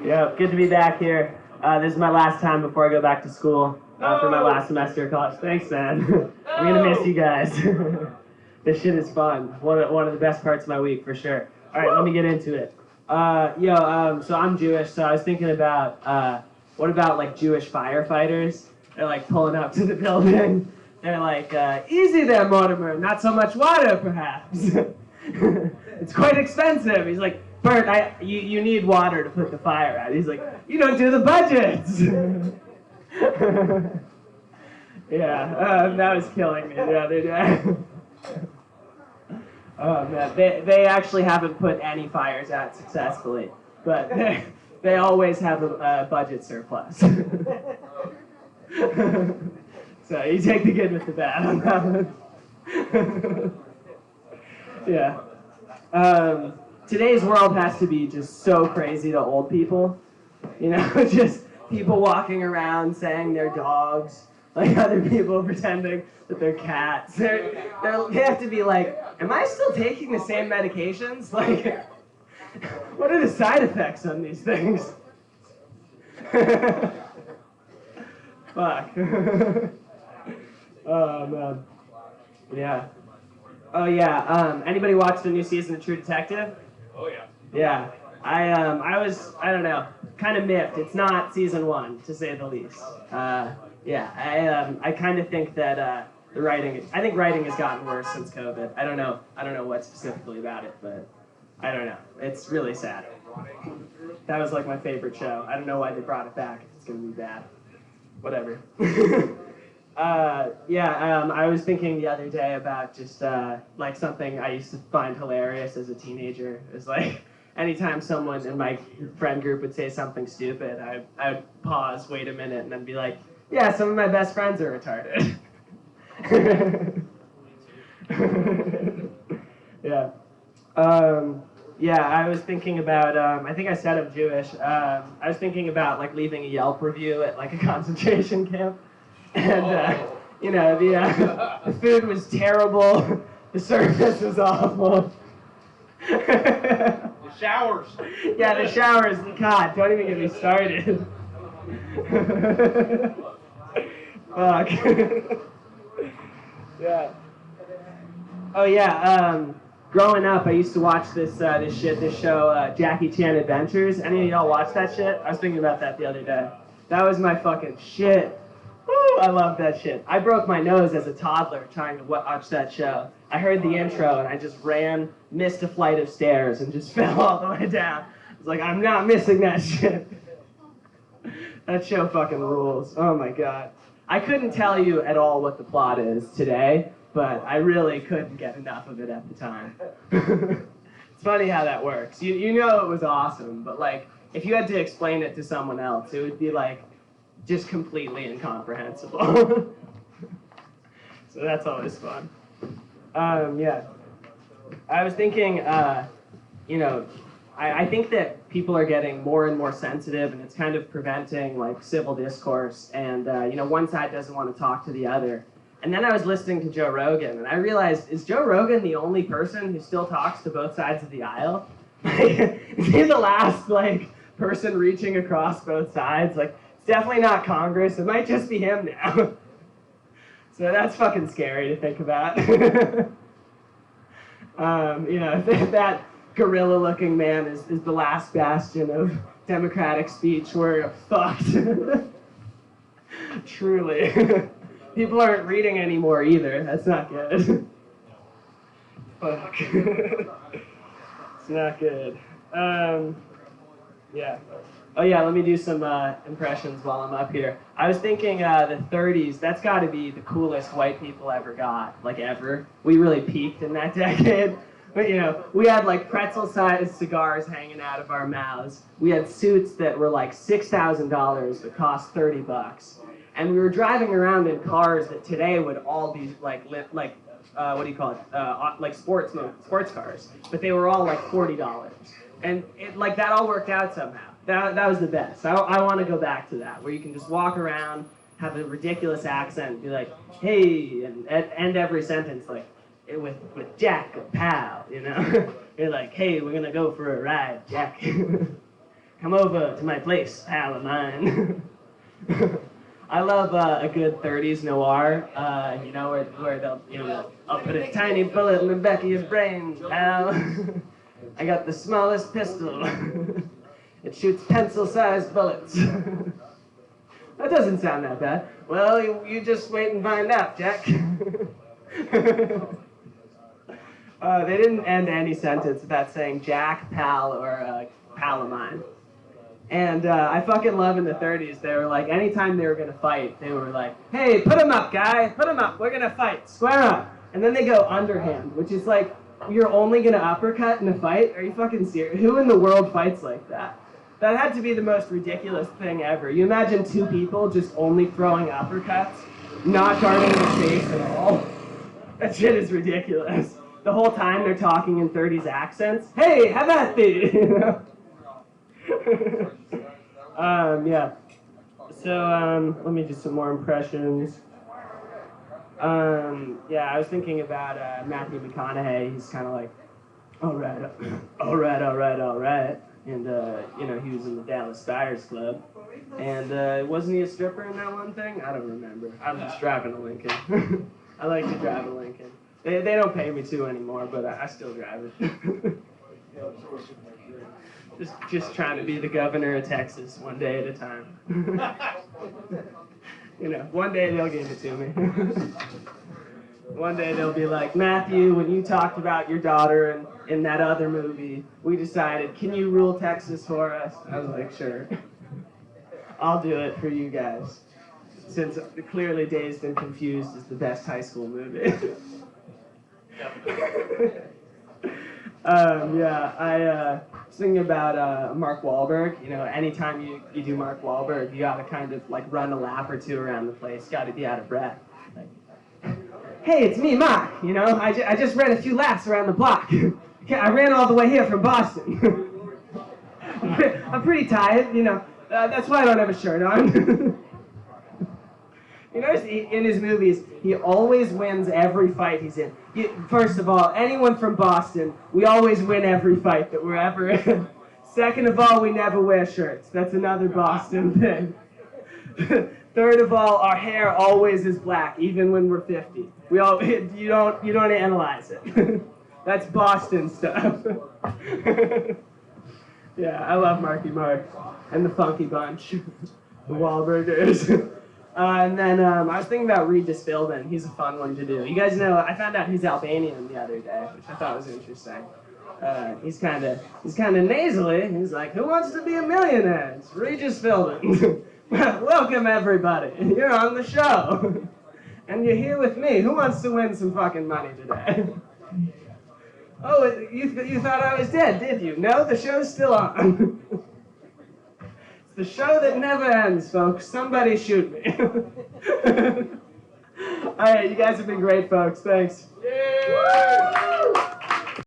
Yeah, good to be back here. This is my last time before I go back to school for my last semester of college. Thanks, man. I'm gonna miss you guys. This shit is fun. One of the best parts of my week for sure. All right, let me get into it. So I'm Jewish, so I was thinking about what about like Jewish firefighters? They're like pulling up to the building. They're like, easy there, Mortimer. Not so much water, perhaps. It's quite expensive. He's like, Bert, you need water to put the fire out. He's like, you don't do the budgets. Yeah, that was killing me the other day. Oh man, they actually haven't put any fires out successfully, but they always have a budget surplus. So you take the good with the bad on that one. Yeah. Today's world has to be just so crazy to old people. You know, just people walking around saying they're dogs, like other people pretending that they're cats. They have to be like, am I still taking the same medications? Like, what are the side effects on these things? Fuck. Oh, man. Yeah. Oh yeah. Anybody watch the new season of True Detective? Oh yeah. Yeah. I was, I don't know, kind of miffed. It's not season 1, to say the least. I kind of think that the writing, I think writing has gotten worse since COVID. I don't know what specifically about it, but I don't know. It's really sad. That was like my favorite show. I don't know why they brought it back. It's gonna be bad. Whatever. I was thinking the other day about just like something I used to find hilarious as a teenager. It was like anytime someone in my friend group would say something stupid, I would pause, wait a minute, and then be like, yeah, some of my best friends are retarded. Yeah. I was thinking about, I think I said I'm Jewish. I was thinking about like leaving a Yelp review at like a concentration camp. And, the food was terrible. The service was awful. The showers. Yeah, the showers. God, don't even get me started. Fuck. Yeah. Oh yeah. Growing up, I used to watch this show, Jackie Chan Adventures. Any of y'all watch that shit? I was thinking about that the other day. That was my fucking shit. Woo, I love that shit. I broke my nose as a toddler trying to watch that show. I heard the intro and I just ran, missed a flight of stairs, and just fell all the way down. I was like, I'm not missing that shit. That show fucking rules. Oh my god. I couldn't tell you at all what the plot is today, but I really couldn't get enough of it at the time. It's funny how that works. You know it was awesome, but like, if you had to explain it to someone else, it would be like, just completely incomprehensible. So that's always fun. I was thinking, I think that people are getting more and more sensitive, and it's kind of preventing like civil discourse, and one side doesn't want to talk to the other. And then I was listening to Joe Rogan, and I realized, is Joe Rogan the only person who still talks to both sides of the aisle? Is he the last person reaching across both sides? It's definitely not Congress. It might just be him now. So that's fucking scary to think about. That gorilla-looking man is the last bastion of democratic speech. We're fucked. Truly. People aren't reading anymore either. That's not good. Fuck. It's not good. Oh yeah, let me do some impressions while I'm up here. I was thinking the 30s, that's got to be the coolest white people ever got, ever. We really peaked in that decade. But we had pretzel-sized cigars hanging out of our mouths. We had suits that were $6,000 that cost $30. And we were driving around in cars that today would all be what do you call it? Sports cars. But they were all $40. And that all worked out somehow. That was the best. I want to go back to that, where you can just walk around, have a ridiculous accent, be like, hey, and end every sentence with Jack or pal, You're like, hey, we're going to go for a ride, Jack. Come over to my place, pal of mine. I love a good 30s noir, you know, where they'll, you know, I'll put a tiny bullet in the back of your brain, pal. I got the smallest pistol. It shoots pencil-sized bullets. That doesn't sound that bad. Well, you just wait and find out, Jack. They didn't end any sentence without saying Jack, pal, or pal of mine. And I fucking love in the 30s, they were like, anytime they were going to fight, they were like, hey, put him up, guy, put him up, we're going to fight, square up. And then they go underhand, which is like, you're only going to uppercut in a fight? Are you fucking serious? Who in the world fights like that? That had to be the most ridiculous thing ever. You imagine two people just only throwing uppercuts, not guarding the face at all. That shit is ridiculous. The whole time they're talking in 30s accents. Hey, have at thee! You know? Yeah. So, let me do some more impressions. Yeah, I was thinking about Matthew McConaughey. He's kind of like, all right. And, you know, he was in the Dallas Stars Club. And wasn't he a stripper in that one thing? I don't remember. I was just driving a Lincoln. I like to drive a Lincoln. They don't pay me to anymore, but I still drive it. Just trying to be the governor of Texas one day at a time. You know, one day they'll give it to me. One day they'll be like, Matthew, when you talked about your daughter in that other movie, we decided, can you rule Texas for us? I was like, sure. I'll do it for you guys. Since clearly Dazed and Confused is the best high school movie. Yeah, I was thinking about Mark Wahlberg. You know, anytime you do Mark Wahlberg, you gotta kind of like run a lap or two around the place. Gotta be out of breath. Like, hey, it's me, Mark. You know, I just ran a few laps around the block. I ran all the way here from Boston. I'm pretty tired, you know. That's why I don't have a shirt on. You notice in his movies, he always wins every fight he's in. First of all, anyone from Boston, we always win every fight that we're ever in. Second of all, we never wear shirts. That's another Boston thing. Third of all, our hair always is black, even when we're 50. You don't analyze it. That's Boston stuff. Yeah, I love Marky Mark and the Funky Bunch, the Wahlburgers. And then I was thinking about Regis Philbin. He's a fun one to do. You guys know, I found out he's Albanian the other day, which I thought was interesting. He's kind of nasally. He's like, who wants to be a millionaire? It's Regis Philbin. Welcome, everybody. You're on the show. And you're here with me. Who wants to win some fucking money today? Oh, you thought I was dead, did you? No, the show's still on. The show that never ends, folks. Somebody shoot me. All right, you guys have been great, folks. Thanks. Yay!